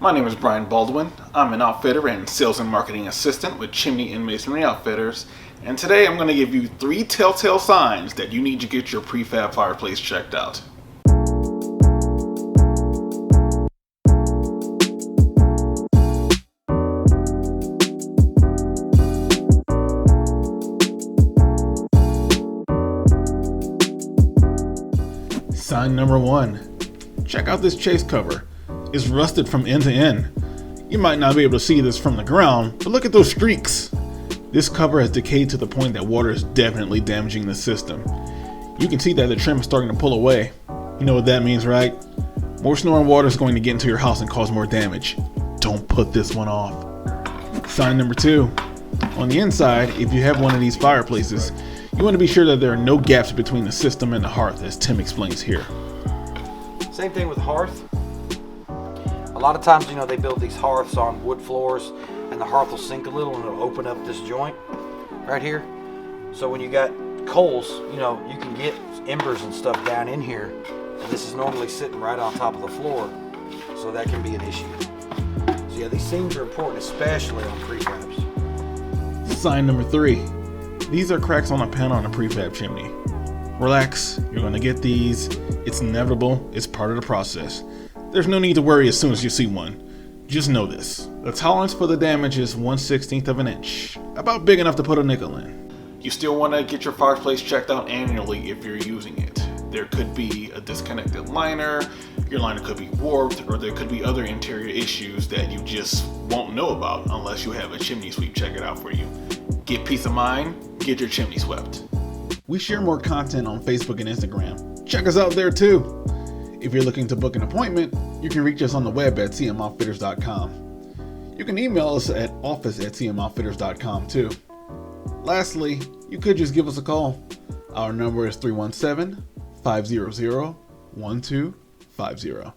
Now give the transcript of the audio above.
My name is Brian Baldwin. I'm an outfitter and sales and marketing assistant with Chimney and Masonry Outfitters, and today I'm going to give you 3 telltale signs that you need to get your prefab fireplace checked out. Sign number 1. Check out this chase cover. It's rusted from end to end. You might not be able to see this from the ground, but look at those streaks. This cover has decayed to the point that water is definitely damaging the system. You can see that the trim is starting to pull away. You know what that means, right? More snow and water is going to get into your house and cause more damage. Don't put this one off. Sign number 2. On the inside, if you have one of these fireplaces, you want to be sure that there are no gaps between the system and the hearth, as Tim explains here. Same thing with hearth. A lot of times, they build these hearths on wood floors and the hearth will sink a little and it'll open up this joint right here. So when you got coals, you can get embers and stuff down in here, and this is normally sitting right on top of the floor, so that can be an issue. So yeah, these seams are important, especially on prefabs. Sign number 3. These are cracks on a panel on a prefab chimney. Relax, you're going to get these. It's inevitable, it's part of the process. There's no need to worry as soon as you see one. Just know this. The tolerance for the damage is 1/16 of an inch, about big enough to put a nickel in. You still want to get your fireplace checked out annually if you're using it. There could be a disconnected liner, your liner could be warped, or there could be other interior issues that you just won't know about unless you have a chimney sweep check it out for you. Get peace of mind, get your chimney swept. We share more content on Facebook and Instagram. Check us out there too. If you're looking to book an appointment, you can reach us on the web at cmoutfitters.com. You can email us at office@cmoutfitters.com too. Lastly, you could just give us a call. Our number is 317-500-1250.